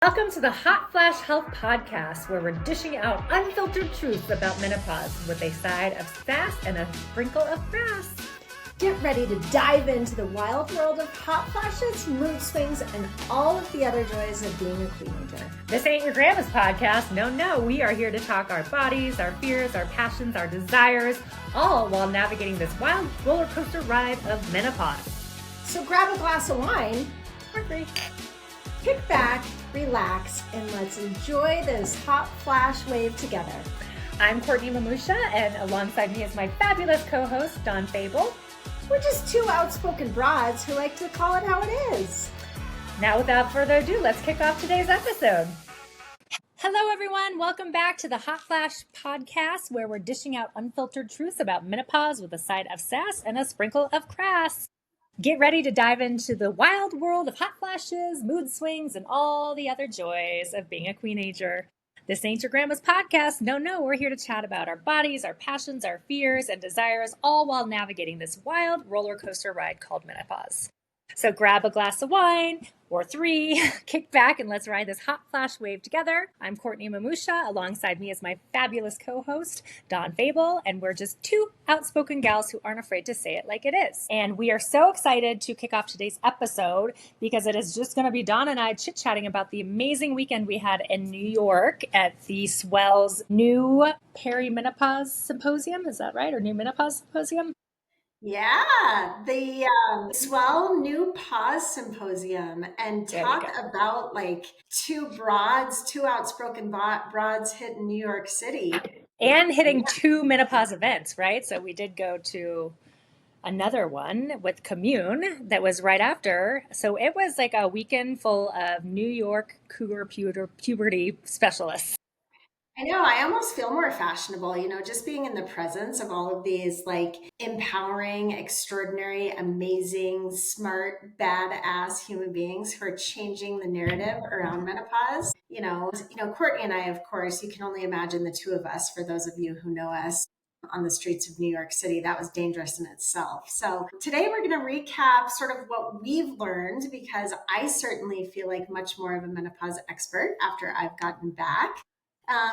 Welcome to the Hot Flash Health Podcast, where we're dishing out unfiltered truths about menopause with a side of sass and a sprinkle of grass. Get ready to dive into the wild world of hot flashes, mood swings, and all of the other joys of being a teenager. This ain't your grandma's podcast. No, we are here to talk our bodies, our fears, our passions, our desires, all while navigating this wild roller coaster ride of menopause. So grab a glass of wine or three. Kick back, relax, and let's enjoy this hot flash wave together. I'm Courtney Mamusha, and alongside me is my fabulous co-host, Dawn Fable. We're just two outspoken broads who like to call it how it is. Now, without further ado, let's kick off today's episode. Hello, everyone. Welcome back to the Hot Flash Podcast, where we're dishing out unfiltered truths about menopause with a side of sass and a sprinkle of crass. Get ready to dive into the wild world of hot flashes, mood swings, and all the other joys of being a queenager. This ain't your grandma's podcast. No, we're here to chat about our bodies, our passions, our fears, and desires, all while navigating this wild roller coaster ride called menopause. So grab a glass of wine or three, kick back, and let's ride this hot flash wave together. I'm Courtney Mamusha. Alongside me is my fabulous co-host, Dawn Fable, and we're just two outspoken gals who aren't afraid to say it like it is. And we are so excited to kick off today's episode because it is just going to be Dawn and I chit-chatting about the amazing weekend we had in New York at the Swell's New Perimenopause Symposium. Is that right? Or New Menopause Symposium? Yeah, the Swell New Pause Symposium, and talk about like two outspoken broads hitting New York City. And hitting two menopause events, right? So we did go to another one with Commune that was right after. So it was like a weekend full of New York cougar puberty specialists. I know, I almost feel more fashionable, just being in the presence of all of these like empowering, extraordinary, amazing, smart, badass human beings who are changing the narrative around menopause. Courtney and I, of course, you can only imagine the two of us, for those of you who know us on the streets of New York City. That was dangerous in itself. So today we're going to recap sort of what we've learned, because I certainly feel like much more of a menopause expert after I've gotten back.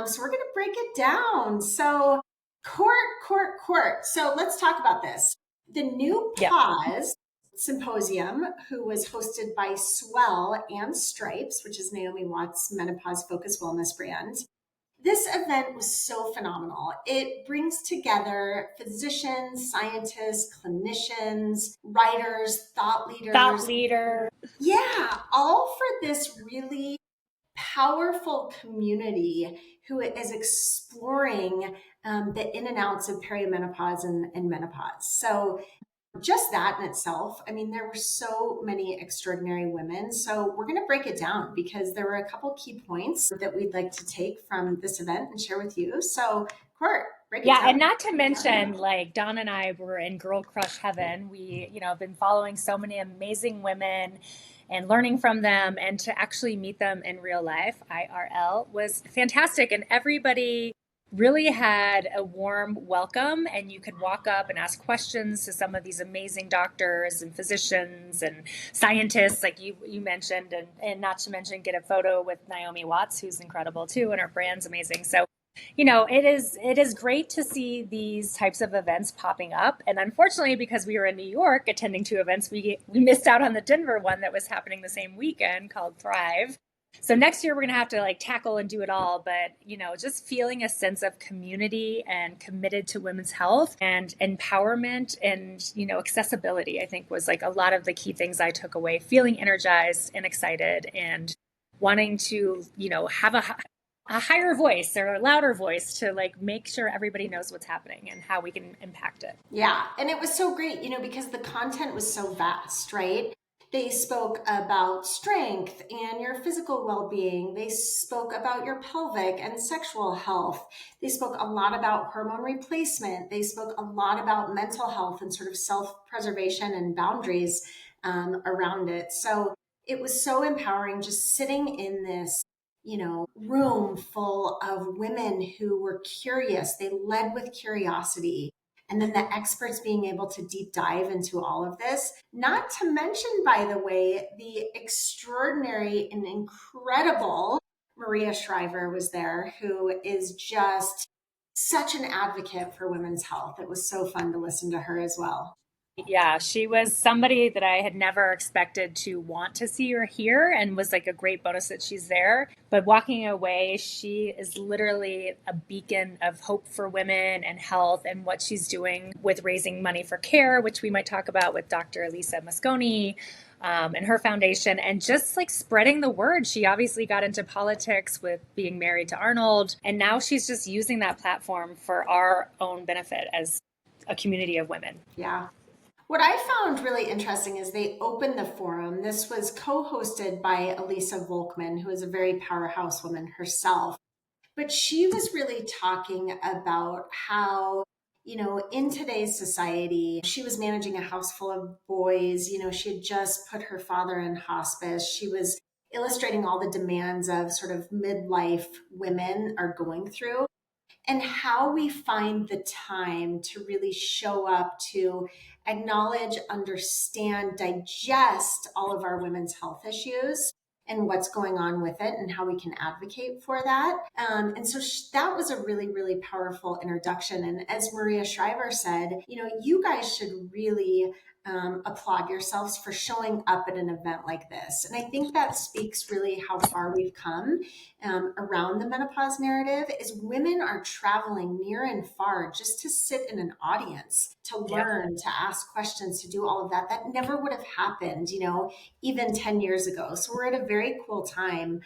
So we're going to break it down. So Court. So let's talk about this. The New Pause Symposium, who was hosted by Swell and Stripes, which is Naomi Watts' menopause-focused wellness brand. This event was so phenomenal. It brings together physicians, scientists, clinicians, writers, thought leaders. Yeah, all for this really powerful community who is exploring the in and outs of perimenopause and menopause. So just that in itself, I mean, there were so many extraordinary women. So we're going to break it down because there were a couple key points that we'd like to take from this event and share with you. So Court, break it down. Yeah, and not to mention, like, Dawn and I were in girl crush heaven. We, have been following so many amazing women and learning from them, and to actually meet them in real life, IRL, was fantastic. And everybody really had a warm welcome, and you could walk up and ask questions to some of these amazing doctors and physicians and scientists, like you mentioned, and not to mention get a photo with Naomi Watts, who's incredible too, and her brand's amazing. So it is great to see these types of events popping up. And unfortunately, because we were in New York attending two events, we missed out on the Denver one that was happening the same weekend called Thrive. So next year we're going to have to like tackle and do it all. But, just feeling a sense of community and committed to women's health and empowerment and, accessibility, I think was like a lot of the key things I took away, feeling energized and excited and wanting to, have a higher voice or a louder voice to like make sure everybody knows what's happening and how we can impact it. Yeah. And it was so great, because the content was so vast, right? They spoke about strength and your physical well-being. They spoke about your pelvic and sexual health. They spoke a lot about hormone replacement. They spoke a lot about mental health and sort of self-preservation and boundaries around it. So it was so empowering just sitting in this room full of women who were curious. They led with curiosity. and then the experts being able to deep dive into all of this. Not to mention, by the way, the extraordinary and incredible Maria Shriver was there, who is just such an advocate for women's health. It was so fun to listen to her as well. Yeah, she was somebody that I had never expected to want to see or hear, and was like a great bonus that she's there. But walking away, she is literally a beacon of hope for women and health, and what she's doing with raising money for care, which we might talk about with Dr. Lisa Mosconi. And her foundation, and just like spreading the word. She obviously got into politics with being married to Arnold, and now she's just using that platform for our own benefit as a community of women. Yeah. What I found really interesting is they opened the forum. This was co-hosted by Elisa Volkman, who is a very powerhouse woman herself. But she was really talking about how, in today's society, she was managing a house full of boys. She had just put her father in hospice. She was illustrating all the demands of sort of midlife women are going through, and how we find the time to really show up to acknowledge, understand, digest all of our women's health issues and what's going on with it and how we can advocate for that. And so that was a really, really powerful introduction. And as Maria Shriver said, you guys should really applaud yourselves for showing up at an event like this. And I think that speaks really how far we've come around the menopause narrative. Is women are traveling near and far just to sit in an audience, to learn, to ask questions, to do all of that. That never would have happened, even 10 years ago. So we're at a very cool time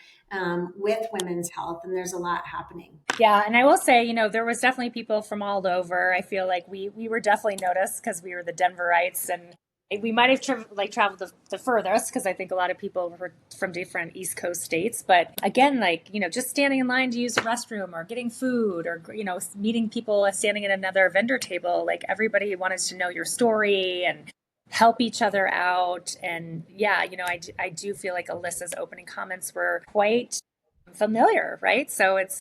with women's health, and there's a lot happening. Yeah, and I will say, there was definitely people from all over. I feel like we were definitely noticed because we were the Denverites, and we might have traveled the furthest, because I think a lot of people were from different East Coast states. But again, just standing in line to use the restroom, or getting food, or meeting people standing at another vendor table, like everybody wanted to know your story and help each other out. And yeah, I do feel like Alyssa's opening comments were quite familiar, right? So it's,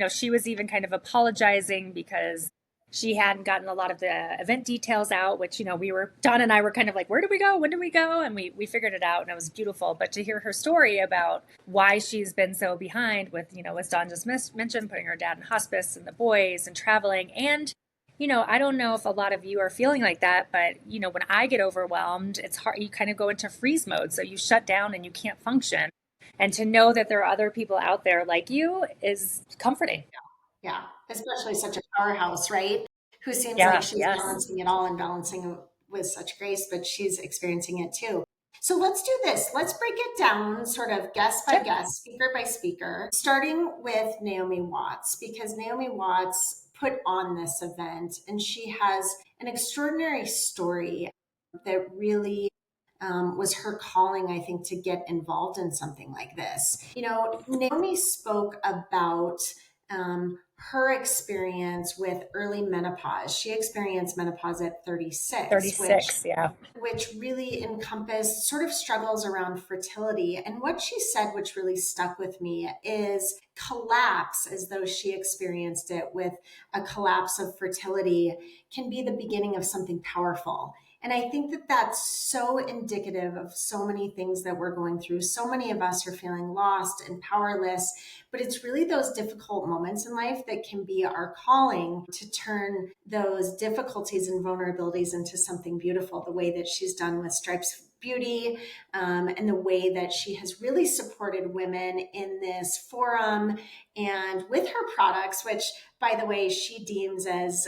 she was even kind of apologizing because she hadn't gotten a lot of the event details out, which, Dawn and I were kind of like, where do we go? When do we go? And we figured it out, and it was beautiful. But to hear her story about why she's been so behind with, as Dawn just mentioned, putting her dad in hospice and the boys and traveling. And, I don't know if a lot of you are feeling like that, but, when I get overwhelmed, it's hard. You kind of go into freeze mode. So you shut down and you can't function. And to know that there are other people out there like you is comforting. Yeah, especially such a powerhouse, right? Who seems like Yeah, she's yes. balancing it all and balancing it with such grace, but she's experiencing it too. So let's do this. Let's break it down sort of guest by Sure. guest, speaker by speaker, starting with Naomi Watts, because Naomi Watts put on this event and she has an extraordinary story that really was her calling, I think, to get involved in something like this. Naomi spoke about her experience with early menopause. She experienced menopause at 36, 36, yeah. which really encompassed sort of struggles around fertility. And what she said, which really stuck with me, is collapse, as though she experienced it with a collapse of fertility, can be the beginning of something powerful. And I think that that's so indicative of so many things that we're going through. So many of us are feeling lost and powerless, but it's really those difficult moments in life that can be our calling to turn those difficulties and vulnerabilities into something beautiful, the way that she's done with Stripes Beauty, and the way that she has really supported women in this forum and with her products, which, by the way, she deems as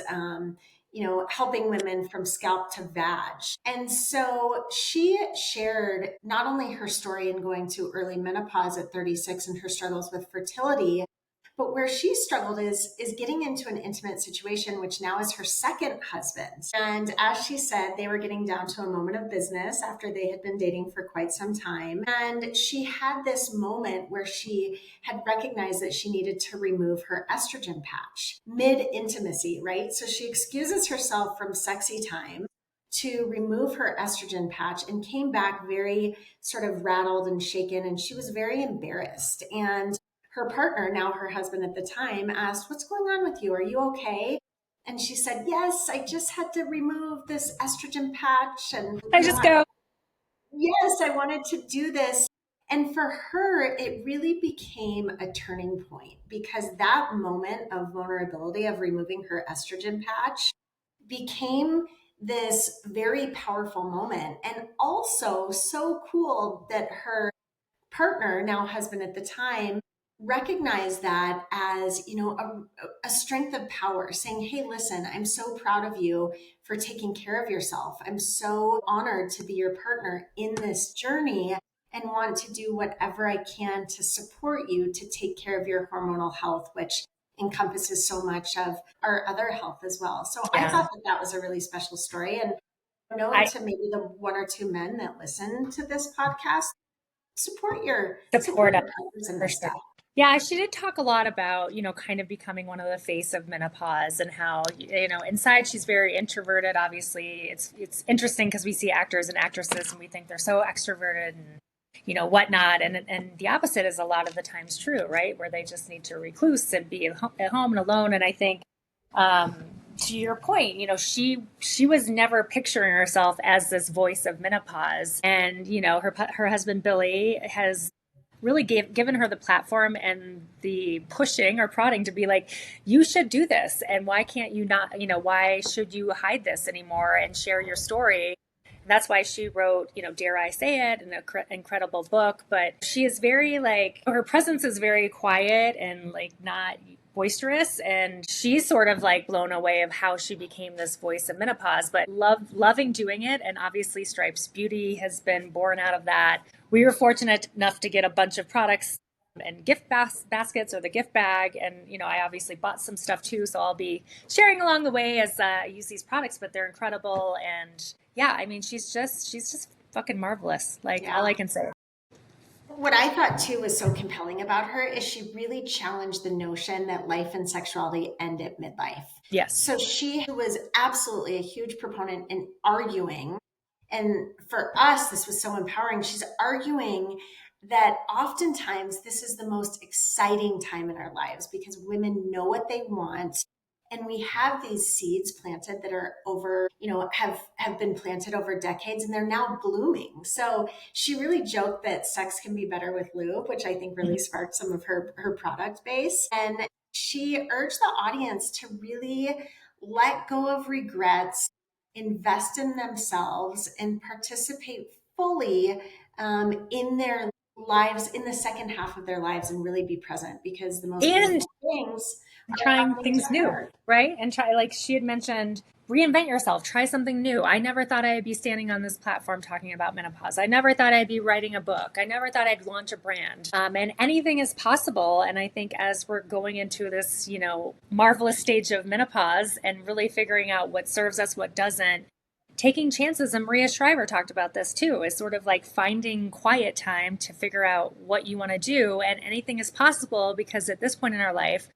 helping women from scalp to vag. And so she shared not only her story in going to early menopause at 36 and her struggles with fertility, but where she struggled is getting into an intimate situation, which now is her second husband. And as she said, they were getting down to a moment of business after they had been dating for quite some time. And she had this moment where she had recognized that she needed to remove her estrogen patch mid-intimacy, right? So she excuses herself from sexy time to remove her estrogen patch and came back very sort of rattled and shaken. And she was very embarrassed. And her partner, now her husband at the time, asked, "What's going on with you? Are you okay?" And she said, yes, I just had to remove this estrogen patch. And I just go, yes, I wanted to do this. And for her, it really became a turning point because that moment of vulnerability of removing her estrogen patch became this very powerful moment. And also so cool that her partner, now husband at the time, recognized that as, a strength of power, saying, hey, listen, I'm so proud of you for taking care of yourself. I'm so honored to be your partner in this journey and want to do whatever I can to support you to take care of your hormonal health, which encompasses so much of our other health as well. So I thought that that was a really special story. And to maybe the one or two men that listen to this podcast, support your partners in this stuff. Yeah, she did talk a lot about, kind of becoming one of the face of menopause and how, inside she's very introverted. Obviously, it's interesting because we see actors and actresses and we think they're so extroverted and, whatnot. And the opposite is a lot of the times true, right? Where they just need to recluse and be at home and alone. And I think, to your point, she was never picturing herself as this voice of menopause. And, her husband, Billy, has really given her the platform and the pushing or prodding to be like, you should do this. And why can't you not, why should you hide this anymore and share your story? And that's why she wrote, Dare I Say It, an incredible book. But she is very her presence is very quiet and not boisterous, and she's sort of blown away of how she became this voice of menopause, but loving doing it. And obviously Stripes Beauty has been born out of that. We were fortunate enough to get a bunch of products and gift baskets or the gift bag, and I obviously bought some stuff too, so I'll be sharing along the way as I use these products. But they're incredible, and yeah, I mean, she's just fucking marvelous. All I can say. What I thought too was so compelling about her is she really challenged the notion that life and sexuality end at midlife. Yes. So she was absolutely a huge proponent in arguing. And for us, this was so empowering. She's arguing that oftentimes this is the most exciting time in our lives because women know what they want. And we have these seeds planted that are over, have been planted over decades, and they're now blooming. So she really joked that sex can be better with lube, which I think really sparked some of her product base. And she urged the audience to really let go of regrets, invest in themselves, and participate fully in their lives, in the second half of their lives, and really be present, because the most beautiful things trying things new, right? And try, like she had mentioned, reinvent yourself, try something new. I never thought I'd be standing on this platform talking about menopause. I never thought I'd be writing a book. I never thought I'd launch a brand. And anything is possible. And I think as we're going into this, marvelous stage of menopause and really figuring out what serves us, what doesn't, taking chances. And Maria Shriver talked about this too, is sort of like finding quiet time to figure out what you want to do. And anything is possible because at this point in our life,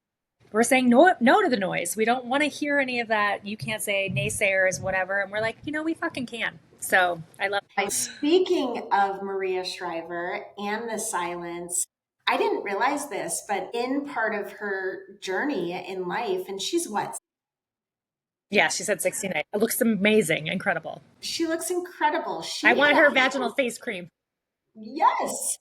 we're saying no to the noise. We don't want to hear any of that. You can't say naysayers, whatever. And we're like, we fucking can. So I love it. Speaking of Maria Shriver and the silence, I didn't realize this, but in part of her journey in life, and she's what? Yeah, she said 69. It looks amazing, incredible. She looks incredible. I want her vaginal face cream. Yes.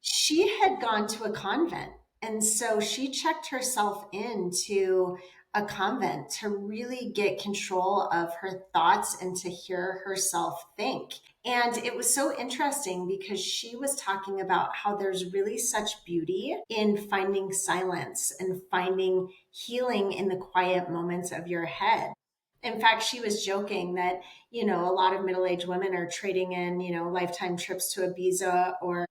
She had gone to a convent. And so she checked herself into a convent to really get control of her thoughts and to hear herself think. And it was so interesting because she was talking about how there's really such beauty in finding silence and finding healing in the quiet moments of your head. In fact, she was joking that, a lot of middle-aged women are trading in, lifetime trips to Ibiza or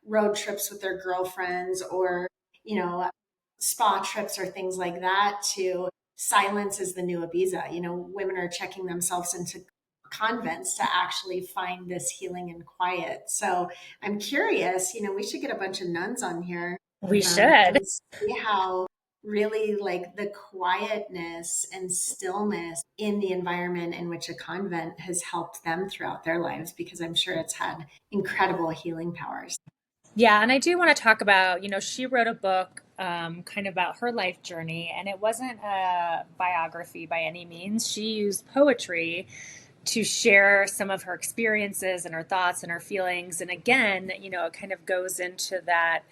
road trips with their girlfriends or, spa trips or things like that to silence is the new Ibiza. Women are checking themselves into convents to actually find this healing and quiet. So I'm curious, we should get a bunch of nuns on here. We should. And see how really the quietness and stillness in the environment in which a convent has helped them throughout their lives, because I'm sure it's had incredible healing powers. Yeah. And I do want to talk about, she wrote a book kind of about her life journey. And it wasn't a biography by any means. She used poetry to share some of her experiences and her thoughts and her feelings. And again, it kind of goes into that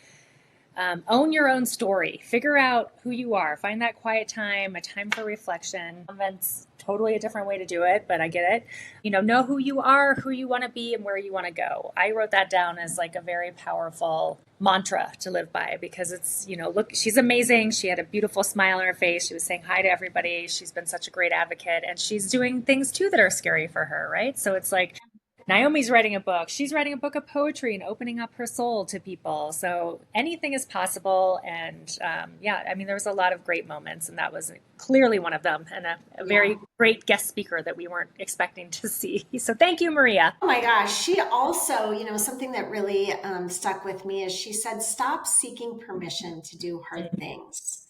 own your own story, figure out who you are, find that quiet time, a time for reflection. That's totally a different way to do it, but I get it. Know who you are, who you want to be, and where you want to go. I wrote that down as like a very powerful mantra to live by, because it's, look, she's amazing. She had a beautiful smile on her face. She was saying hi to everybody. She's been such a great advocate, and she's doing things too that are scary for her, right? So it's like, Naomi's writing a book. She's writing a book of poetry and opening up her soul to people. So anything is possible. And there was a lot of great moments, and that was clearly one of them, and a very great guest speaker that we weren't expecting to see. So thank you, Maria. Oh my gosh. She also, something that really stuck with me is she said, stop seeking permission to do hard things.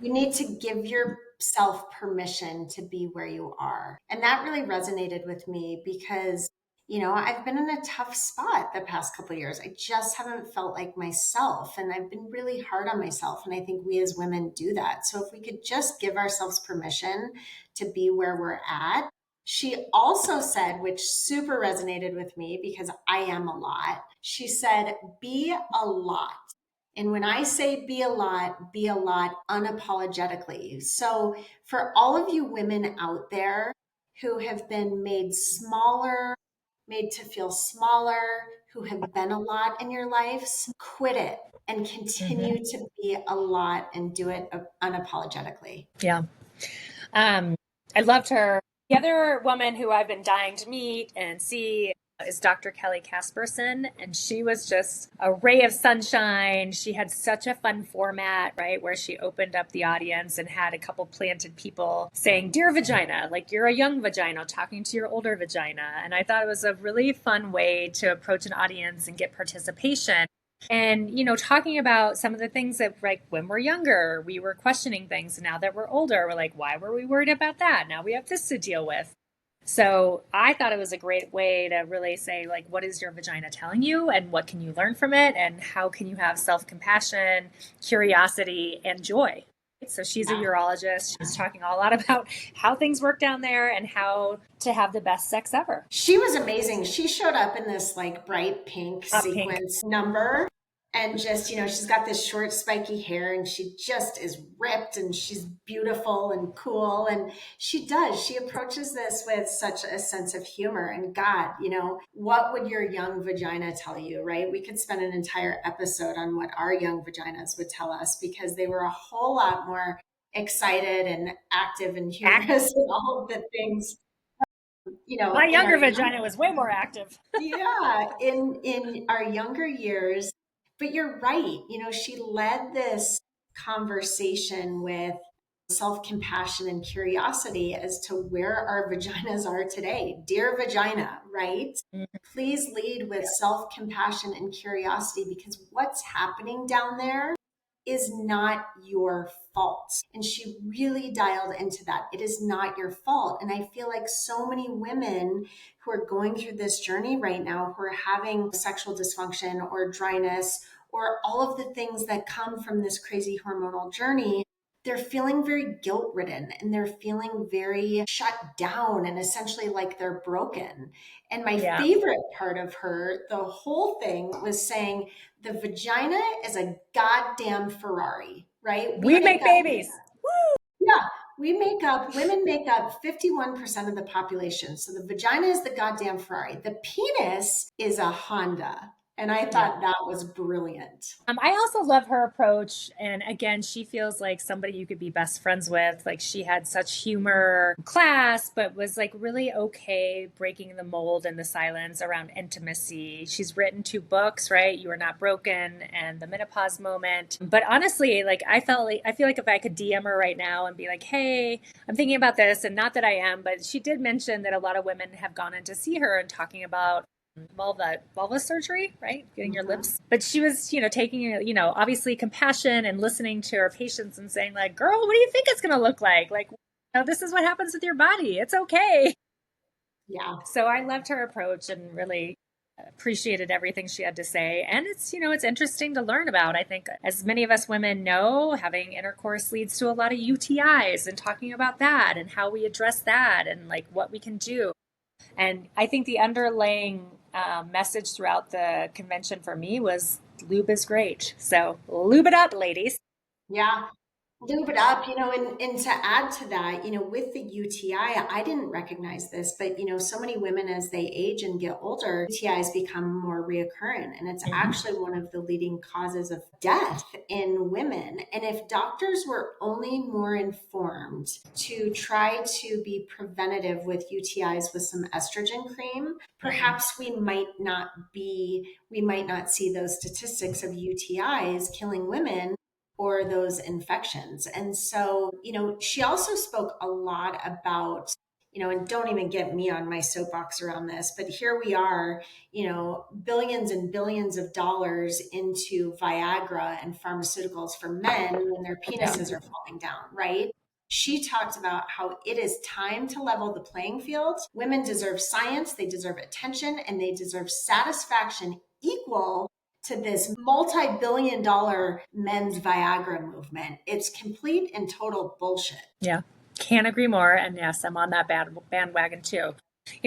You need to give yourself permission to be where you are. And that really resonated with me because I've been in a tough spot the past couple of years. I just haven't felt like myself, and I've been really hard on myself. And I think we as women do that. So if we could just give ourselves permission to be where we're at. She also said, which super resonated with me because I am a lot. She said, be a lot. And when I say be a lot unapologetically. So for all of you women out there who have been made smaller, made to feel smaller, who have been a lot in your lives, quit it and continue to be a lot and do it unapologetically. Yeah. I loved her. The other woman who I've been dying to meet and see is Dr. Kelly Casperson, and she was just a ray of sunshine. She had such a fun format, right, where she opened up the audience and had a couple planted people saying, "Dear Vagina," like you're a young vagina talking to your older vagina. And I thought it was a really fun way to approach an audience and get participation. And, talking about some of the things that, like, when we're younger, we were questioning things. And now that we're older, we're like, why were we worried about that? Now we have this to deal with. So I thought it was a great way to really say, like, what is your vagina telling you, and what can you learn from it, and how can you have self-compassion, curiosity, and joy? So she's a urologist. She's talking a lot about how things work down there and how to have the best sex ever. She was amazing. She showed up in this like bright pink sequence number. And just, she's got this short, spiky hair, and she just is ripped, and she's beautiful and cool. And she approaches this with such a sense of humor. And God, what would your young vagina tell you, right? We could spend an entire episode on what our young vaginas would tell us, because they were a whole lot more excited and active and humorous and all of the things. My younger vagina was way more active. Yeah, in our younger years. But you're right. She led this conversation with self-compassion and curiosity as to where our vaginas are today. Dear vagina, right? Please lead with self-compassion and curiosity, because what's happening down there is not your fault. And she really dialed into that. It is not your fault. And I feel like so many women who are going through this journey right now, who are having sexual dysfunction or dryness or all of the things that come from this crazy hormonal journey, they're feeling very guilt-ridden, and they're feeling very shut down and essentially like they're broken. And my favorite part of her, the whole thing, was saying the vagina is a goddamn Ferrari, right? We make babies. Woo! Yeah. Women make up 51% of the population. So the vagina is the goddamn Ferrari. The penis is a Honda. And I thought that was brilliant. I also love her approach. And again, she feels like somebody you could be best friends with. Like, she had such humor in class, but was like really okay breaking the mold and the silence around intimacy. She's written 2 books, right? You Are Not Broken and The Menopause Moment. But honestly, like, I feel like if I could DM her right now and be like, hey, I'm thinking about this, and not that I am, but she did mention that a lot of women have gone in to see her and talking about vulva surgery, right? Getting your lips. But she was, taking, obviously compassion and listening to her patients and saying, like, girl, what do you think it's going to look like? Like, this is what happens with your body. It's okay. Yeah. So I loved her approach, and really appreciated everything she had to say. And it's, it's interesting to learn about. I think as many of us women know, having intercourse leads to a lot of UTIs, and talking about that and how we address that and like what we can do. And I think the underlying message throughout the convention for me was lube is great. So lube it up, ladies. Yeah. Lube it up, and to add to that, with the UTI, I didn't recognize this, but so many women as they age and get older, UTIs become more reoccurrent, and it's actually one of the leading causes of death in women. And if doctors were only more informed to try to be preventative with UTIs with some estrogen cream, perhaps we might not see those statistics of UTIs killing women or those infections. And so, she also spoke a lot about, and don't even get me on my soapbox around this, but here we are, billions and billions of dollars into Viagra and pharmaceuticals for men when their penises are falling down, right? She talked about how it is time to level the playing field. Women deserve science, they deserve attention, and they deserve satisfaction equal to this multi-billion-dollar men's Viagra movement. It's complete and total bullshit. Yeah, can't agree more. And yes, I'm on that bandwagon too.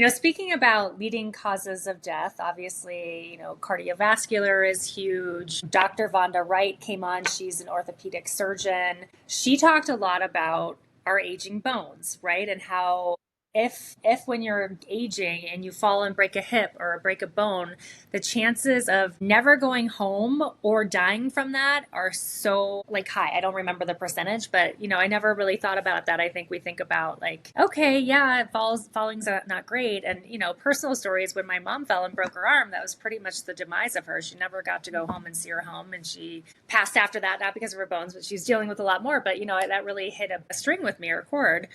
Speaking about leading causes of death, obviously, cardiovascular is huge. Dr. Vonda Wright came on. She's an orthopedic surgeon. She talked a lot about our aging bones, right? And how if when you're aging and you fall and break a hip or break a bone, the chances of never going home or dying from that are so high. I don't remember the percentage, but I never really thought about that. I think we think about okay, yeah, falling's not great. And personal stories, when my mom fell and broke her arm, that was pretty much the demise of her. She never got to go home and see her home, and she passed after that, not because of her bones, but she's dealing with a lot more. But that really hit a string with me, or a chord.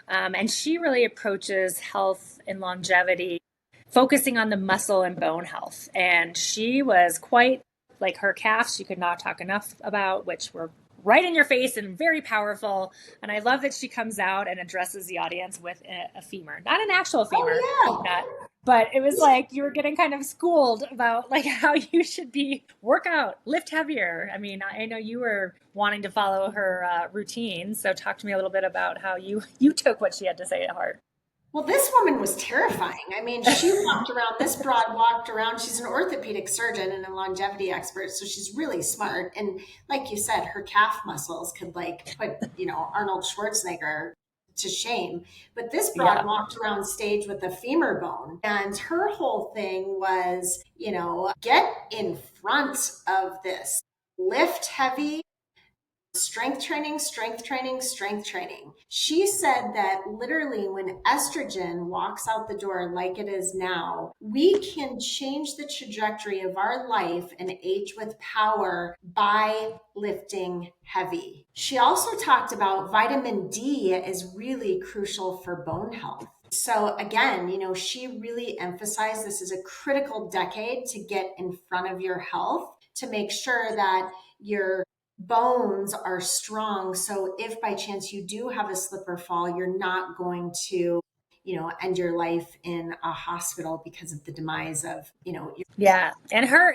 And she really approaches health and longevity, focusing on the muscle and bone health. And she was quite her calves, she could not talk enough about, which were right in your face and very powerful. And I love that she comes out and addresses the audience with a femur, not an actual femur. Oh, yeah. But it was you were getting kind of schooled about how you should work out, lift heavier. I mean, I know you were wanting to follow her routine. So talk to me a little bit about how you took what she had to say to heart. Well, this woman was terrifying. I mean, this broad walked around. She's an orthopedic surgeon and a longevity expert. So she's really smart. And like you said, her calf muscles could put, Arnold Schwarzenegger to shame. But this broad walked around stage with a femur bone. And her whole thing was, get in front of this, lift heavy, strength training, strength training, strength training. She said that literally when estrogen walks out the door like it is now, we can change the trajectory of our life and age with power by lifting heavy. She also talked about vitamin D is really crucial for bone health. So again, she really emphasized this is a critical decade to get in front of your health, to make sure that your bones are strong. So if by chance you do have a slip or fall, you're not going to, end your life in a hospital because of the demise of, Yeah. And her,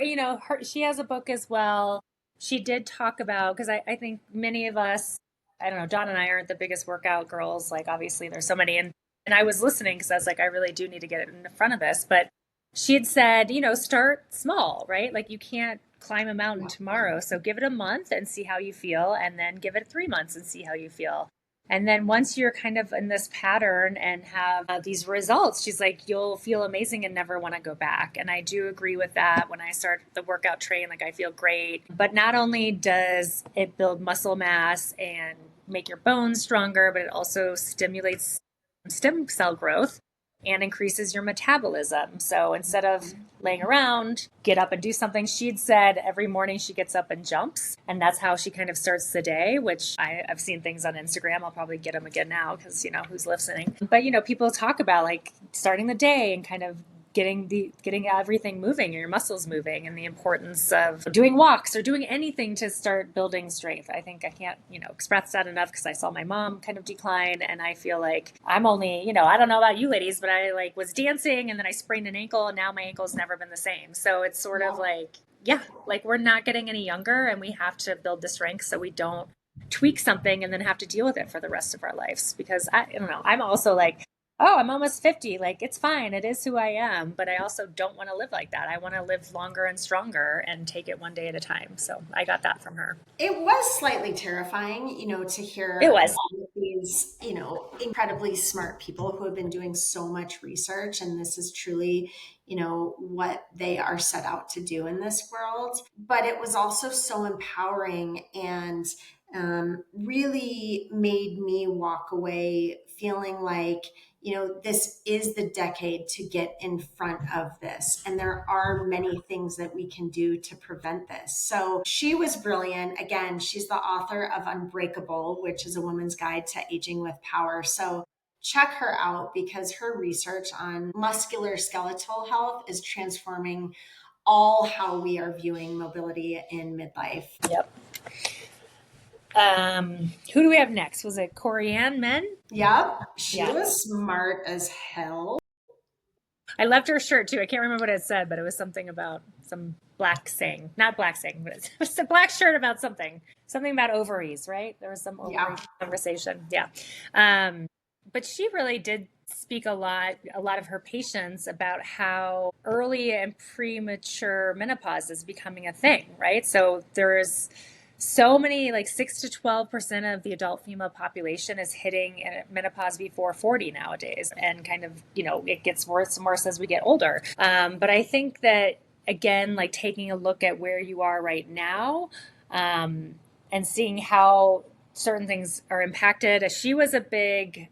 she has a book as well. She did talk about, because I think many of us, I don't know, Dawn and I aren't the biggest workout girls. Obviously there's so many. And I was listening because I was I really do need to get in front of this. But she had said, start small, right? You can't climb a mountain tomorrow. So give it a month and see how you feel. And then give it 3 months and see how you feel. And then once you're kind of in this pattern and have these results, she's you'll feel amazing and never want to go back. And I do agree with that. When I start the workout train, I feel great. But not only does it build muscle mass and make your bones stronger, but it also stimulates stem cell growth and increases your metabolism. So instead of laying around, get up and do something. She'd said every morning she gets up and jumps, and that's how she kind of starts the day, which I've seen things on Instagram. I'll probably get them again now because, who's listening. But, people talk about starting the day and kind of getting everything moving and your muscles moving, and the importance of doing walks or doing anything to start building strength. I think I can't, express that enough, because I saw my mom kind of decline, and I feel like I'm only, I don't know about you ladies, but I like was dancing and then I sprained an ankle, and now my ankle's never been the same. So it's sort of like, like we're not getting any younger, and we have to build the strength so we don't tweak something and then have to deal with it for the rest of our lives. Because I don't know, I'm also like, oh, I'm almost 50. Like, it's fine. It is who I am. But I also don't want to live like that. I want to live longer and stronger and take it one day at a time. So I got that from her. It was slightly terrifying, to hear It was. all of these, incredibly smart people who have been doing so much research. And this is truly, what they are set out to do in this world. But it was also so empowering, and really made me walk away feeling like, this is the decade to get in front of this. And there are many things that we can do to prevent this. So she was brilliant. Again, she's the author of Unbreakable, which is a woman's guide to aging with power. So check her out, because her research on muscular skeletal health is transforming all how we are viewing mobility in midlife. Yep. Who do we have next? Was it Courtney Men? Yep. She was smart as hell. I loved her shirt too. I can't remember what it said, but it was something about some black saying. Not black saying, but it was a black shirt about something. Something about ovaries, right? There was some ovary conversation. Yeah. But she really did speak a lot of her patients about how early and premature menopause is becoming a thing, right? So there's so many, like 6 to 12% of the adult female population is hitting menopause before 40 nowadays. And kind of, it gets worse and worse as we get older. But I think that, again, like taking a look at where you are right now, and seeing how certain things are impacted. She was a big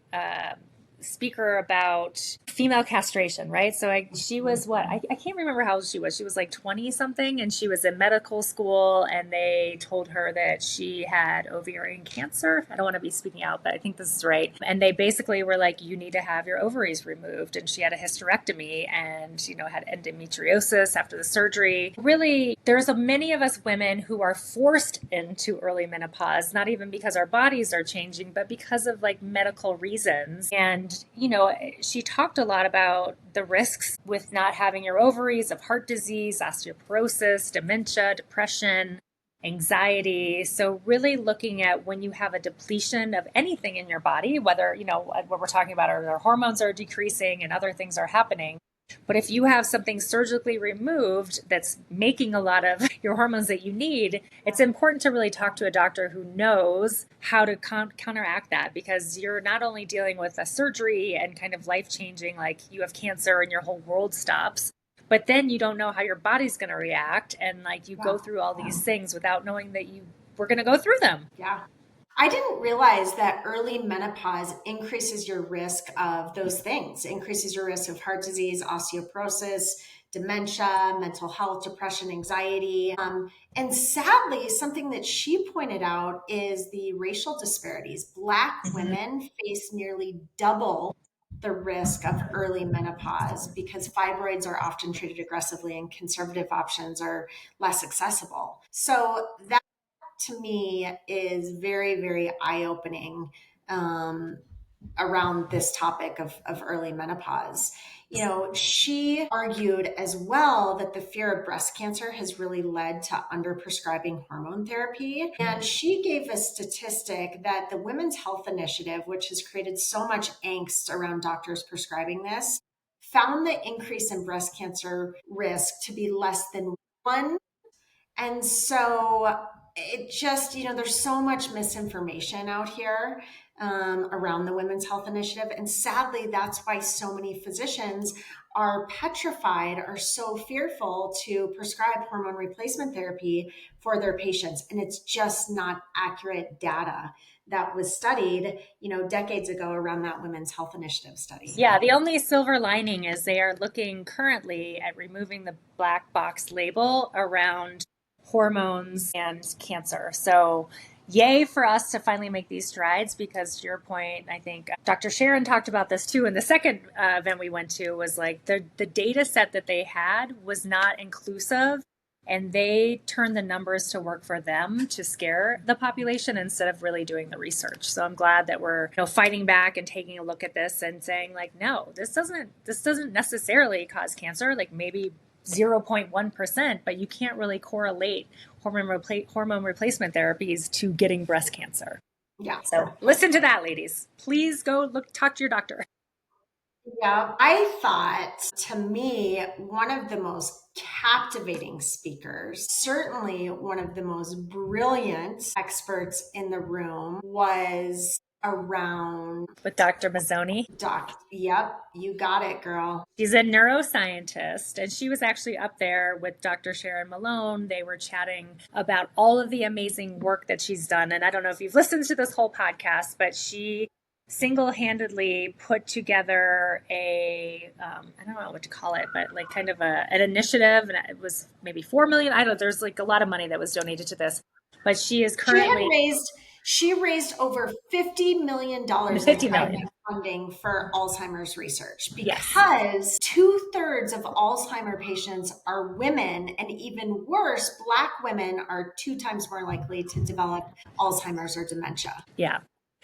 speaker about female castration, right? So she was I can't remember how old she was. She was like 20 something, and she was in medical school, and they told her that she had ovarian cancer. I don't want to be speaking out, but I think this is right. And they basically were like, you need to have your ovaries removed. And she had a hysterectomy, and, had endometriosis after the surgery. Really, there's many of us women who are forced into early menopause, not even because our bodies are changing, but because of like medical reasons. And she talked a lot about the risks with not having your ovaries, of heart disease, osteoporosis, dementia, depression, anxiety. So really looking at when you have a depletion of anything in your body, whether, what we're talking about are their hormones are decreasing and other things are happening. But if you have something surgically removed that's making a lot of your hormones that you need, it's important to really talk to a doctor who knows how to counteract that, because you're not only dealing with a surgery and kind of life-changing, like you have cancer and your whole world stops, but then you don't know how your body's going to react. And like you go through all these things without knowing that you were going to go through them. Yeah. I didn't realize that early menopause increases your risk of those things, increases your risk of heart disease, osteoporosis, dementia, mental health, depression, anxiety. And sadly, something that she pointed out is the racial disparities. Black women face nearly double the risk of early menopause because fibroids are often treated aggressively and conservative options are less accessible. So that, to me, is very, very eye-opening around this topic of early menopause. She argued as well that the fear of breast cancer has really led to underprescribing hormone therapy. And she gave a statistic that the Women's Health Initiative, which has created so much angst around doctors prescribing this, found the increase in breast cancer risk to be less than 1. And so it just, there's so much misinformation out here around the Women's Health Initiative. And sadly, that's why so many physicians are petrified, are so fearful to prescribe hormone replacement therapy for their patients. And it's just not accurate data that was studied, decades ago around that Women's Health Initiative study. Yeah, the only silver lining is they are looking currently at removing the black box label around hormones and cancer. So, yay for us to finally make these strides, because to your point, I think Dr. Sharon talked about this too. And the second event we went to was like the data set that they had was not inclusive. And they turned the numbers to work for them to scare the population instead of really doing the research. So I'm glad that we're fighting back and taking a look at this and saying like, no, this doesn't necessarily cause cancer, like maybe 0.1%, but you can't really correlate hormone replacement therapies to getting breast cancer. Yeah. So listen to that, ladies. Please go talk to your doctor. Yeah, I thought, to me, one of the most captivating speakers, certainly one of the most brilliant experts in the room, was around with Dr. Mosconi. Yep, you got it, girl. She's a neuroscientist, and she was actually up there with Dr. Sharon Malone. They were chatting about all of the amazing work that she's done. And I don't know if you've listened to this whole podcast, but she single-handedly put together I don't know what to call it, but like kind of an initiative, and it was maybe 4 million. I don't know, there's like a lot of money that was donated to this, but she is currently she raised over $50 million in funding for Alzheimer's research, because 2/3 of Alzheimer patients are women, and even worse, Black women are 2 times more likely to develop Alzheimer's or dementia. Yeah.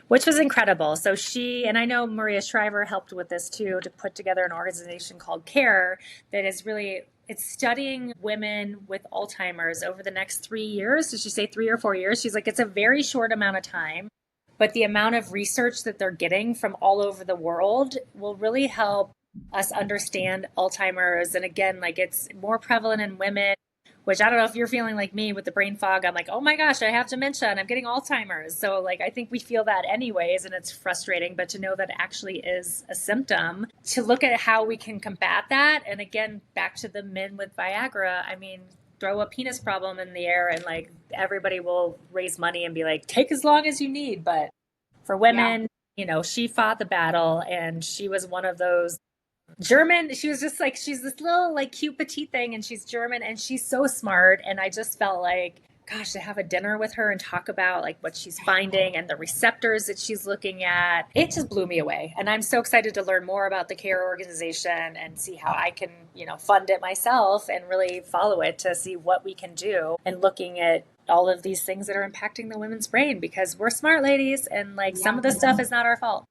Which was incredible. So she, and I know Maria Shriver helped with this too, to put together an organization called CARE that is really, it's studying women with Alzheimer's over the next 3 years. Did she say 3 or 4 years? She's like, it's a very short amount of time, but the amount of research that they're getting from all over the world will really help us understand Alzheimer's. And again, like it's more prevalent in women, which I don't know if you're feeling like me with the brain fog. I'm like, oh my gosh, I have dementia and I'm getting Alzheimer's. So like, I think we feel that anyways, and it's frustrating, but to know that it actually is a symptom, to look at how we can combat that. And again, back to the men with Viagra, I mean, throw a penis problem in the air and like everybody will raise money and be like, take as long as you need. But for women, she fought the battle, and she was one of those German. She was just like, she's this little like cute petite thing, and she's German, and she's so smart. And I just felt like, gosh, to have a dinner with her and talk about like what she's finding and the receptors that she's looking at, it just blew me away. And I'm so excited to learn more about the CARE organization and see how I can, fund it myself and really follow it to see what we can do, and looking at all of these things that are impacting the women's brain, because we're smart ladies, and like some of the stuff is not our fault.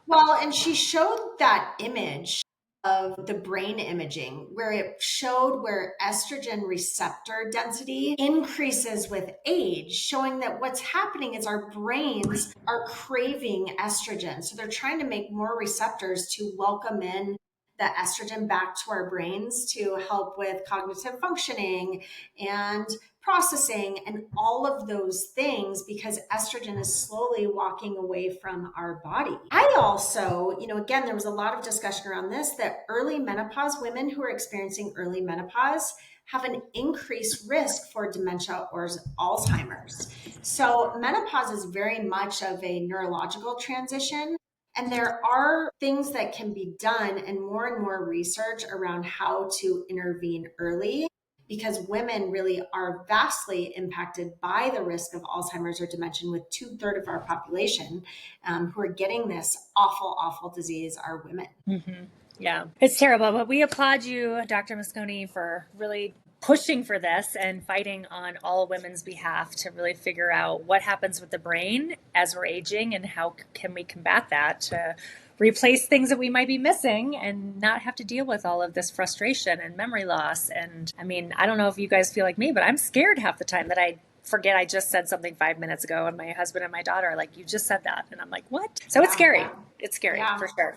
Well, and she showed that image of the brain imaging where it showed where estrogen receptor density increases with age, showing that what's happening is our brains are craving estrogen. So they're trying to make more receptors to welcome in the estrogen back to our brains to help with cognitive functioning and processing and all of those things, because estrogen is slowly walking away from our body. I also, again, there was a lot of discussion around this, that early menopause women who are experiencing early menopause have an increased risk for dementia or Alzheimer's. So menopause is very much of a neurological transition. And there are things that can be done, and more research around how to intervene early, because women really are vastly impacted by the risk of Alzheimer's or dementia, with 2/3 of our population who are getting this awful, awful disease are women. Mm-hmm. Yeah, it's terrible, but we applaud you, Dr. Mosconi, for really pushing for this and fighting on all women's behalf to really figure out what happens with the brain as we're aging, and how can we combat that to replace things that we might be missing and not have to deal with all of this frustration and memory loss. And I mean, I don't know if you guys feel like me, but I'm scared half the time that I forget I just said something 5 minutes ago, and my husband and my daughter are like, you just said that. And I'm like, what? So it's scary. It's scary for sure.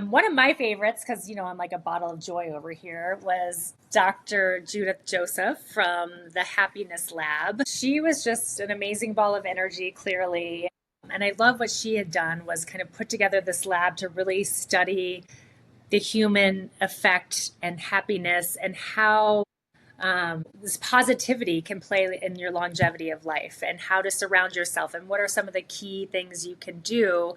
One of my favorites, because, I'm like a bottle of joy over here, was Dr. Judith Joseph from the Happiness Lab. She was just an amazing ball of energy, clearly. And I love what she had done was kind of put together this lab to really study the human effect and happiness, and how this positivity can play in your longevity of life, and how to surround yourself, and what are some of the key things you can do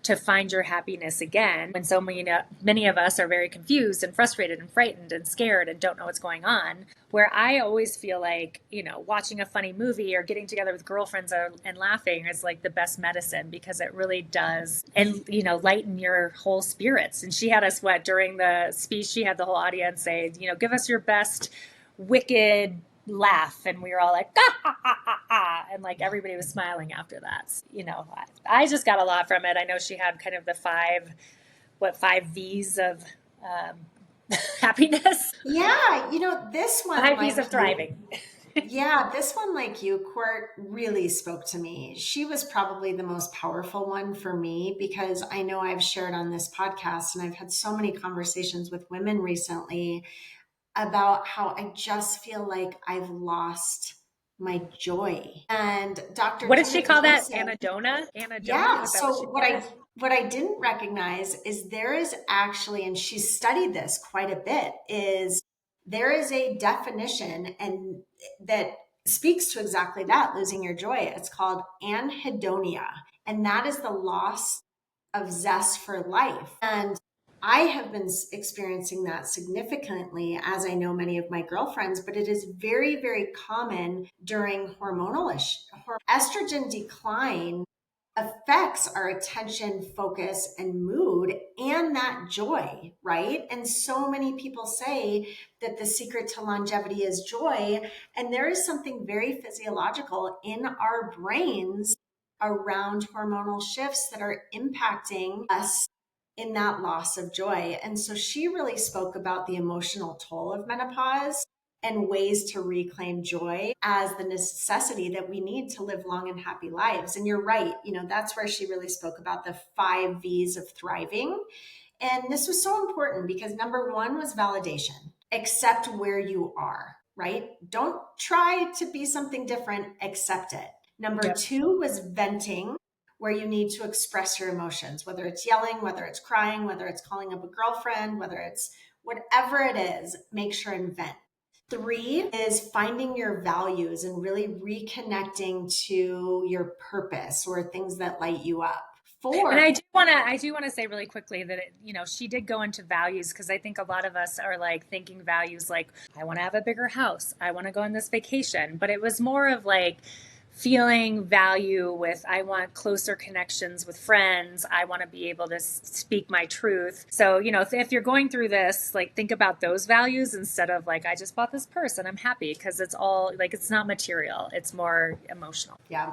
to find your happiness again when so many of us are very confused and frustrated and frightened and scared and don't know what's going on. Where I always feel like, watching a funny movie or getting together with girlfriends and laughing is like the best medicine, because it really does, and lighten your whole spirits. And she had us, during the speech, she had the whole audience say, give us your best wicked laugh, and we were all like, ah, ah, ah, ah, ah, and like everybody was smiling after that. I just got a lot from it. I know she had kind of the five V's of happiness. Yeah, this one, 5 V's of thriving. Yeah, this one, like you, Court, really spoke to me. She was probably the most powerful one for me, because I know I've shared on this podcast, and I've had so many conversations with women recently about how I just feel like I've lost my joy. And Dr. What did she call that? Anhedonia? Yeah. So what I didn't recognize is there is actually, and she's studied this quite a bit, is there is a definition and that speaks to exactly that, losing your joy. It's called anhedonia. And that is the loss of zest for life. And I have been experiencing that significantly, as I know many of my girlfriends, but it is very, very common during hormonal estrogen decline affects our attention, focus, and mood, and that joy, right? And so many people say that the secret to longevity is joy. And there is something very physiological in our brains around hormonal shifts that are impacting us in that loss of joy. And so she really spoke about the emotional toll of menopause and ways to reclaim joy as the necessity that we need to live long and happy lives. And you're right, that's where she really spoke about the 5 V's of thriving. And this was so important because number one was validation. Accept where you are, right? Don't try to be something different, accept it. Number two was venting, where you need to express your emotions, whether it's yelling, whether it's crying, whether it's calling up a girlfriend, whether it's whatever it is, make sure and vent. 3 is finding your values and really reconnecting to your purpose or things that light you up. 4. And I do want to say really quickly that she did go into values, because I think a lot of us are like thinking values like, I want to have a bigger house, I want to go on this vacation, but it was more of like feeling value with, I want closer connections with friends, I want to be able to speak my truth. So if you're going through this, like, think about those values instead of like, I just bought this purse and I'm happy, because it's all like, it's not material, it's more emotional. Yeah.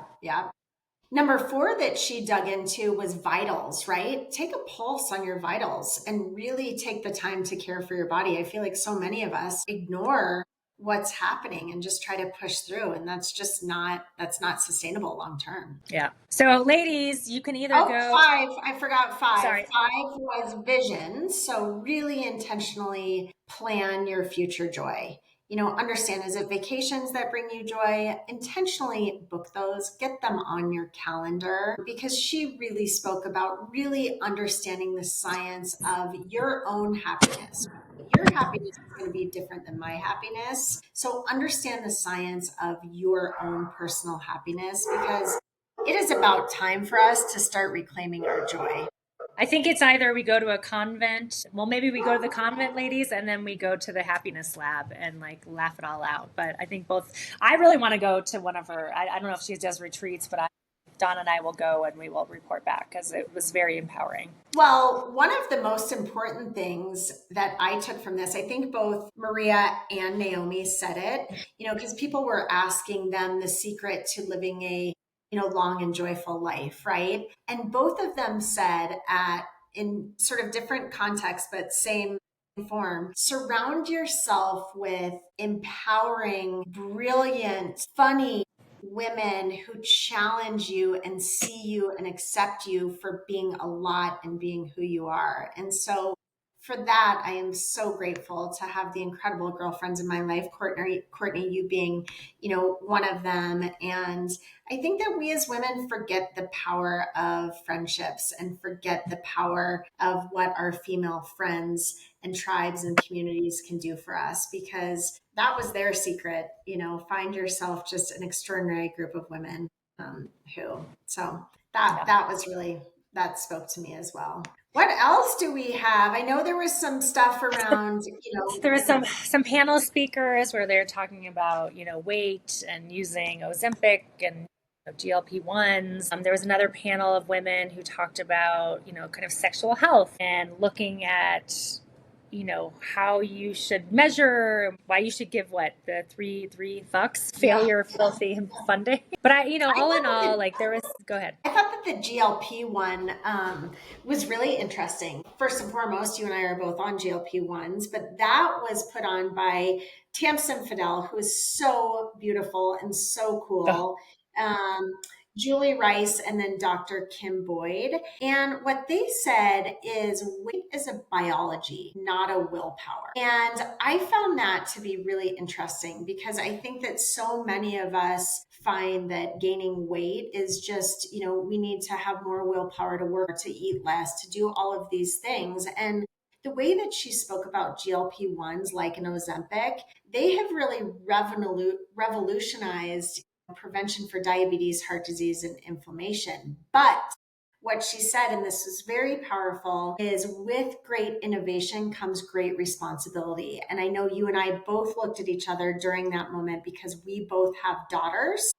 Number 4 that she dug into was vitals, right? Take a pulse on your vitals and really take the time to care for your body. I feel like so many of us ignore what's happening and just try to push through. And that's not sustainable long term. Yeah. So ladies, you can either go 5. I forgot 5. Sorry. 5 was vision. So really intentionally plan your future joy. Understand, is it vacations that bring you joy? Intentionally book those, get them on your calendar, because she really spoke about really understanding the science of your own happiness. Your happiness is going to be different than my happiness. So understand the science of your own personal happiness, because it is about time for us to start reclaiming our joy. I think it's either we go to a convent. Well, maybe we go to the convent, ladies, and then we go to the happiness lab and like laugh it all out. But I think both. I really want to go to one of her. I don't know if she does retreats, but Dawn and I will go and we will report back, because it was very empowering. Well, one of the most important things that I took from this, I think both Maria and Naomi said it, because people were asking them the secret to living a long and joyful life, right? And both of them said, in sort of different contexts, but same form, surround yourself with empowering, brilliant, funny women who challenge you and see you and accept you for being a lot and being who you are. And so for that, I am so grateful to have the incredible girlfriends in my life, Courtney, you being, one of them. And I think that we as women forget the power of friendships and forget the power of what our female friends and tribes and communities can do for us, because that was their secret. Find yourself just an extraordinary group of women who, so that was really, that spoke to me as well. What else do we have? I know there was some stuff around, There was some panel speakers where they're talking about, weight and using Ozempic and GLP-1s. There was another panel of women who talked about, kind of sexual health and looking at, how you should measure, why you should give the three fucks, failure, filthy, and funding. But all in all, like there was, go ahead. I thought that the GLP-1 was really interesting. First and foremost, you and I are both on GLP-1s, but that was put on by Tamsin Fidel, who is so beautiful and so cool. Julie Rice, and then Dr. Kim Boyd. And what they said is weight is a biology, not a willpower. And I found that to be really interesting, because I think that so many of us find that gaining weight is just, we need to have more willpower to work, to eat less, to do all of these things. And the way that she spoke about GLP-1s, like an Ozempic, they have really revolutionized prevention for diabetes, heart disease, and inflammation. But what she said, and this was very powerful, is with great innovation comes great responsibility. And I know you and I both looked at each other during that moment, because we both have daughters.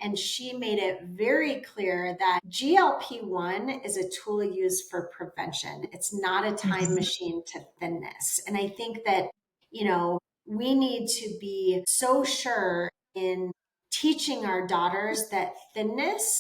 And she made it very clear that GLP-1 is a tool used for prevention. It's not a time machine to thinness. And I think that, we need to be so sure in teaching our daughters that thinness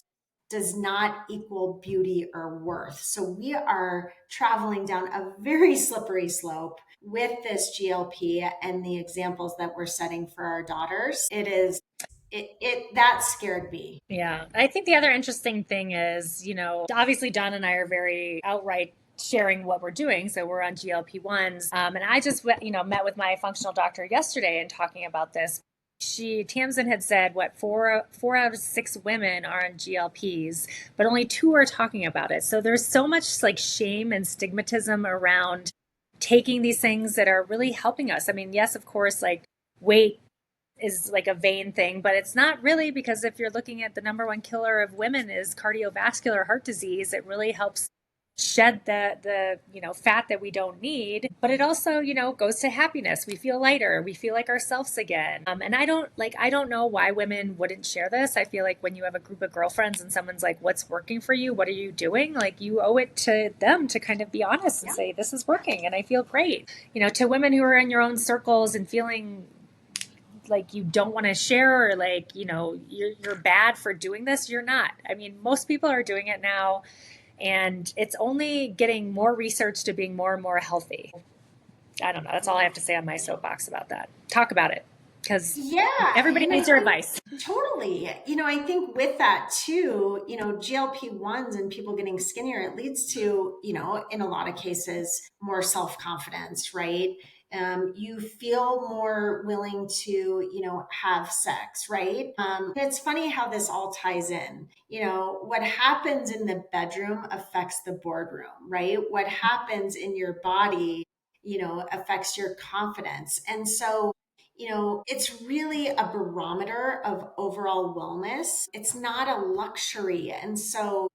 does not equal beauty or worth. So we are traveling down a very slippery slope with this GLP and the examples that we're setting for our daughters. That scared me. Yeah. I think the other interesting thing is, obviously Don and I are very outright sharing what we're doing. So we're on GLP-1s. And I just, met with my functional doctor yesterday and talking about this. Tamsin had said, four out of 6 women are on GLPs, but only 2 are talking about it. So there's so much like shame and stigmatism around taking these things that are really helping us. I mean, yes, of course, like weight is like a vain thing, but it's not really, because if you're looking at the number 1 killer of women is cardiovascular heart disease, it really helps shed the fat that we don't need. But it also, goes to happiness. We feel lighter. We feel like ourselves again. And I don't know why women wouldn't share this. I feel like when you have a group of girlfriends and someone's like, what's working for you? What are you doing? Like, you owe it to them to kind of be honest and say, this is working and I feel great. To women who are in your own circles and feeling like you don't want to share, or like, you're bad for doing this. You're not. I mean, most people are doing it now, and it's only getting more research to being more and more healthy. I don't know. That's all I have to say on my soapbox about that. Talk about it, because everybody needs your advice. Totally. I think with that too, GLP-1s and people getting skinnier, it leads to, in a lot of cases, more self-confidence, right? You feel more willing to, have sex, right? It's funny how this all ties in. What happens in the bedroom affects the boardroom, right? What happens in your body, affects your confidence. And so, it's really a barometer of overall wellness. It's not a luxury. And so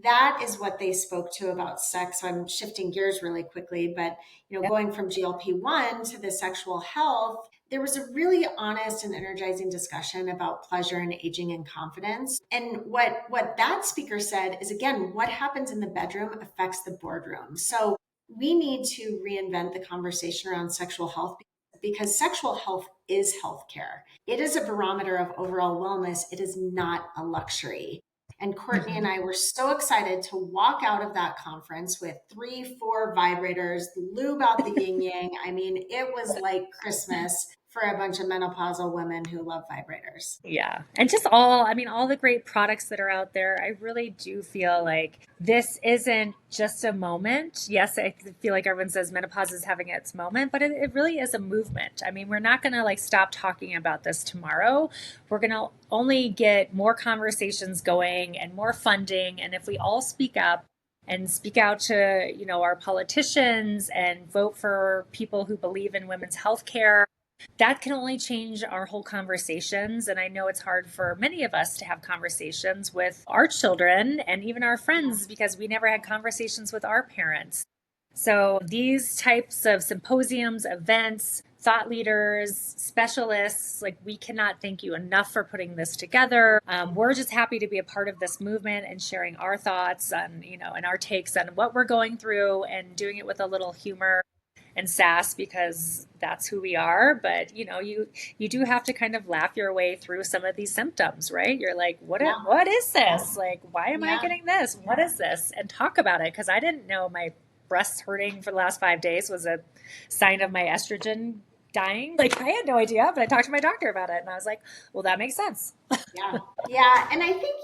that is what they spoke to about sex. So I'm shifting gears really quickly, but going from GLP-1 to the sexual health, there was a really honest and energizing discussion about pleasure and aging and confidence. And what that speaker said is, again, what happens in the bedroom affects the boardroom. So we need to reinvent the conversation around sexual health, because sexual health is healthcare. It is a barometer of overall wellness. It is not a luxury. And Courtney and I were so excited to walk out of that conference with 3-4 vibrators, lube out the yin yang. I mean, it was like Christmas for a bunch of menopausal women who love vibrators. Yeah. And just all the great products that are out there. I really do feel like this isn't just a moment. Yes, I feel like everyone says menopause is having its moment, but it really is a movement. I mean, we're not going to stop talking about this tomorrow. We're going to only get more conversations going and more funding. And if we all speak up and speak out to, our politicians and vote for people who believe in women's health care. That can only change our whole conversations. And I know it's hard for many of us to have conversations with our children and even our friends because we never had conversations with our parents. So these types of symposiums, events, thought leaders, specialists, we cannot thank you enough for putting this together. We're just happy to be a part of this movement and sharing our thoughts on, and our takes on what we're going through and doing it with a little humor and sass because that's who we are. But, you do have to kind of laugh your way through some of these symptoms, right? You're like, what is this? Why am I getting this? What is this? And talk about it. Because I didn't know my breasts hurting for the last 5 days was a sign of my estrogen dying. I had no idea, but I talked to my doctor about it and I was like, well, that makes sense. Yeah. And I think,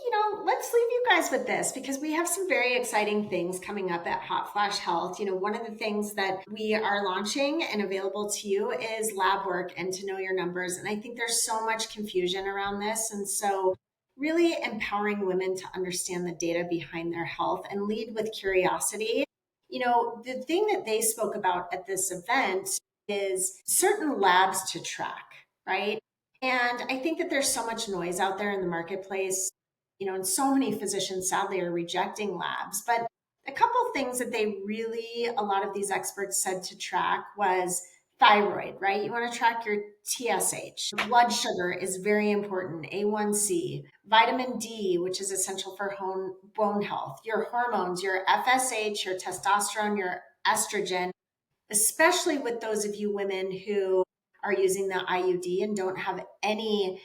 let's leave you guys with this because we have some very exciting things coming up at Hot Flash Health. One of the things that we are launching and available to you is lab work and to know your numbers. And I think there's so much confusion around this. And so really empowering women to understand the data behind their health and lead with curiosity. The thing that they spoke about at this event is certain labs to track, right? And I think that there's so much noise out there in the marketplace, and so many physicians sadly are rejecting labs. But a couple of things that a lot of these experts said to track was thyroid, right? You want to track your TSH. Blood sugar is very important, A1C. Vitamin D, which is essential for bone health. Your hormones, your FSH, your testosterone, your estrogen, especially with those of you women who are using the IUD and don't have any,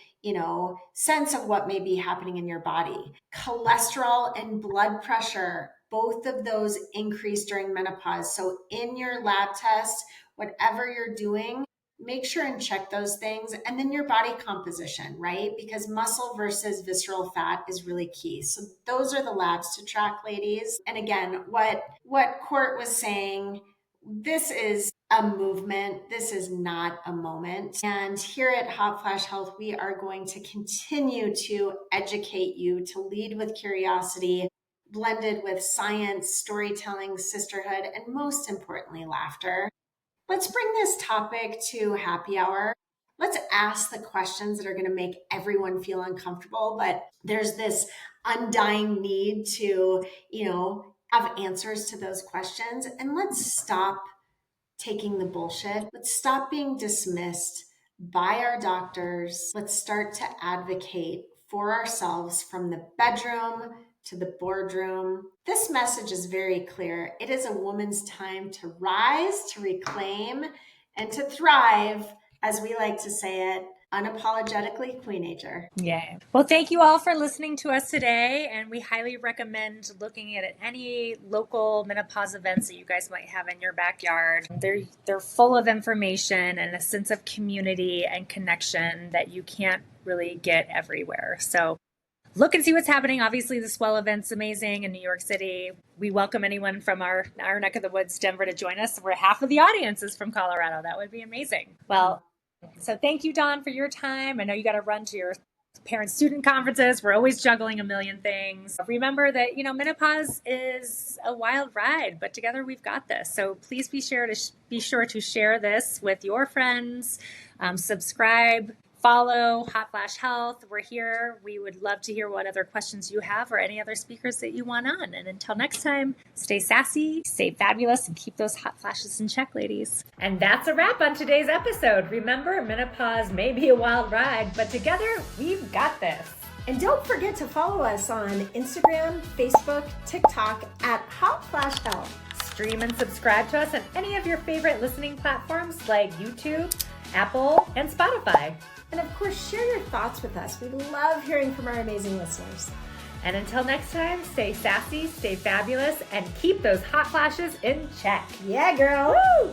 sense of what may be happening in your body. Cholesterol and blood pressure, both of those increase during menopause. So in your lab test, whatever you're doing, make sure and check those things. And then your body composition, right? Because muscle versus visceral fat is really key. So those are the labs to track, ladies. And again, what Court was saying, this is a movement. This is not a moment. And here at Hot Flash Health, we are going to continue to educate you to lead with curiosity, blended with science, storytelling, sisterhood, and most importantly, laughter. Let's bring this topic to happy hour. Let's ask the questions that are going to make everyone feel uncomfortable, but there's this undying need to, have answers to those questions. And let's stop taking the bullshit. Let's stop being dismissed by our doctors. Let's start to advocate for ourselves from the bedroom to the boardroom. This message is very clear. It is a woman's time to rise, to reclaim, and to thrive, as we like to say it, unapologetically queenager. Yeah. Well, thank you all for listening to us today. And we highly recommend looking at any local menopause events that you guys might have in your backyard. They're full of information and a sense of community and connection that you can't really get everywhere. So look and see what's happening. Obviously, the Swell event's amazing in New York City. We welcome anyone from our neck of the woods, Denver, to join us. We're half of the audience is from Colorado. That would be amazing. Well, so thank you, Dawn, for your time. I know you got to run to your parent-student conferences. We're always juggling a million things. Remember that, menopause is a wild ride, but together we've got this. So please be sure to share this with your friends. Subscribe. Follow Hot Flash Health. We're here. We would love to hear what other questions you have or any other speakers that you want on. And until next time, stay sassy, stay fabulous, and keep those hot flashes in check, ladies. And that's a wrap on today's episode. Remember, menopause may be a wild ride, but together we've got this. And don't forget to follow us on Instagram, Facebook, TikTok at Hot Flash Health. Stream and subscribe to us on any of your favorite listening platforms like YouTube, Apple, and Spotify. And of course, share your thoughts with us. We love hearing from our amazing listeners. And until next time, stay sassy, stay fabulous, and keep those hot flashes in check. Yeah, girl. Woo!